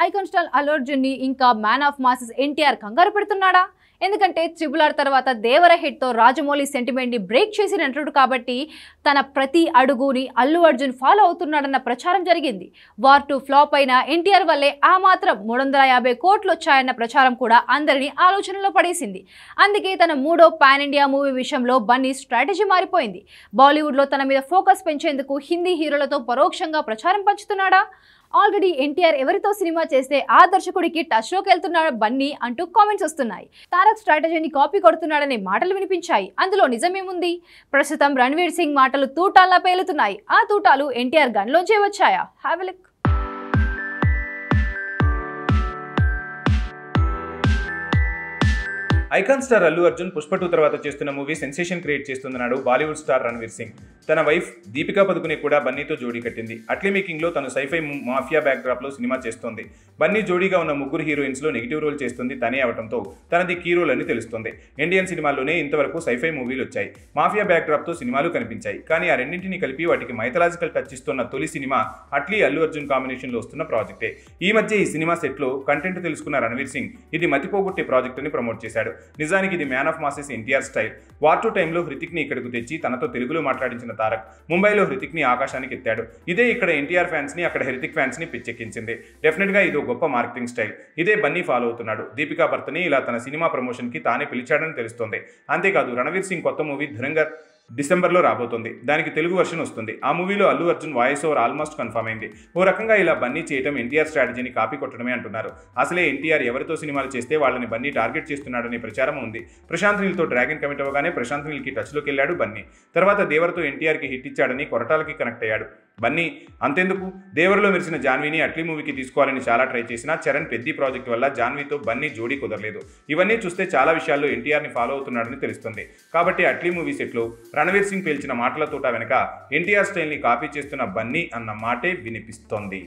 Icon star Allu Arjun ని ఇంకా man of masses NTR కంగారు పెడుతున్నాడా? ఎందుకంటే ట్రిపుల్ తర్వాత దేవర హిట్ తో రాజమౌళి సెంటిమెంట్ ని బ్రేక్ చేసి నటుడు కాబట్టి తన ప్రతి అడుగుని అల్లు అర్జున్ ఫాలో అవుతున్నాడన్న ప్రచారం జరిగింది. వార్ 2 ఫ్లాప్ అయిన ఎన్టీఆర్ వల్లే ఆ మాత్రం 350 కోట్లు వచ్చాయన్న ప్రచారం కూడా అందరినీ ఆలోచనలో పడేసింది. అందుకే తన మూడో పాన్ ఇండియా మూవీ విషయంలో బన్నీ స్ట్రాటజీ మారిపోయింది. బాలీవుడ్ లో తన మీద ఫోకస్ పెంచేందుకు హిందీ హీరోలతో పరోక్షంగా ప్రచారం పంచుతున్నాడా? ఆల్రెడీ ఎన్టీఆర్ ఎవరితో సినిమా చేస్తే ఆ దర్శకుడికి టచ్ లోకి వెళ్తున్నాడు బన్నీ అంటూ కామెంట్స్ వస్తున్నాయి. తారక్ స్ట్రాటజీని కాపీ కొడుతున్నాడనే మాటలు వినిపించాయి. అందులో నిజమేముంది? ప్రస్తుతం రణ్వీర్ సింగ్ మాటలు తూటాల్లా పేలుతున్నాయి. ఆ తూటాలు ఎన్టీఆర్ గన్లోంచే వచ్చాయా? Have a look. Icon star Allu Arjun Pushpa 2 తర్వాత చేస్తున్న మూవీ సెన్సేషన్ క్రియేట్ చేస్తున్నాడు బాలీవుడ్ స్టార్ రణ్వీర్ సింగ్. తన వైఫ్ దీపికా పదుకునే కూడా బన్నీతో జోడీ కట్టింది. అట్లీ మేకింగ్ లో తను సైఫై మాఫియా బ్యాక్ డ్రాప్ లో సినిమా చేస్తోంది. బన్నీ జోడీగా ఉన్న ముగ్గురు హీరోయిన్స్ లో నెగిటివ్ రోల్ చేస్తుంది తనే అవడంతో తనది కీ రోల్ అని తెలుస్తుంది. ఇండియన్ సినిమాల్లోనే ఇంతవరకు సైఫై మూవీలు వచ్చాయి, మాఫియా బ్యాక్ డ్రాప్ తో సినిమాలు కనిపించాయి. కానీ ఆ రెండింటిని కలిపి వాటికి మైథలాజికల్ టచ్ ఇస్తున్న తొలి సినిమా అట్లీ అల్లు అర్జున్ కాంబినేషన్ లో వస్తున్న ప్రాజెక్టే. ఈ మధ్య ఈ సినిమా సెట్ లో కంటెంట్ తెలుసుకున్న రణ్వీర్ సింగ్ ఇది మతిపోగొట్టే ప్రాజెక్ట్ అని ప్రమోట్ చేశాడు. నిజానికి ఇది man of masses NTR style. War 2 టైంలో హృతిక్ ని ఇక్కడకు తెచ్చి తనతో తెలుగులో మాట్లాడించిన తారక్ ముంబైలో హృతిక్ ని ఆకాశానికి ఎత్తాడు. ఇదే ఇక్కడ ఎన్టీఆర్ ఫ్యాన్స్ ని అక్కడ హృతిక్ ఫ్యాన్స్ ని పిచ్చెక్కించింది. డెఫినెట్ గా ఇదో గొప్ప మార్కెటింగ్ స్టైల్. ఇదే బన్నీ ఫాలో అవుతున్నాడు. దీపికా భర్తని ఇలా తన సినిమా ప్రమోషన్ కి తానే పిలిచాడని తెలుస్తోంది. అంతేకాదు రణ్వీర్ సింగ్ కొత్త మూవీ ధురంధర్ డిసెంబర్లో రాబోతుంది. దానికి తెలుగు వర్షన్ వస్తుంది. ఆ మూవీలో Allu Arjun voice over almost confirm అయింది. ఓ రకంగా ఇలా బన్నీ చేయడం ఎన్టీఆర్ స్ట్రాటజీని కాపీ కొట్టడమే అంటున్నారు. అసలే ఎన్టీఆర్ ఎవరితో సినిమాలు చేస్తే వాళ్ళని బన్నీ టార్గెట్ చేస్తున్నాడనే ప్రచారం ఉంది. ప్రశాంత్ నీల్తో డ్రాగన్ కమిట్ అవ్వగానే ప్రశాంత్ నీల్కి టచ్లోకి వెళ్ళాడు బన్నీ. తర్వాత దేవర్తో ఎన్టీఆర్కి హిట్ ఇచ్చాడని కొరటాలకి కనెక్ట్ అయ్యాడు బన్నీ. అంతెందుకు, దేవర్లో మెరిసిన జాన్వీని అట్లీ మూవీకి తీసుకోవాలని చాలా ట్రై చేసినా చరణ్ పెద్ది ప్రాజెక్ట్ వల్ల జాన్వీతో బన్నీ జోడీ కుదరలేదు. ఇవన్నీ చూస్తే చాలా విషయాల్లో ఎన్టీఆర్ని ఫాలో అవుతున్నాడని తెలుస్తుంది. కాబట్టి అట్లీ మూవీ సెట్లో రణ్వీర్ సింగ్ పేల్చిన మాటల తోట వెనక ఎన్టీఆర్ స్టైల్ని కాపీ చేస్తున్న బన్నీ అన్న మాటే వినిపిస్తోంది.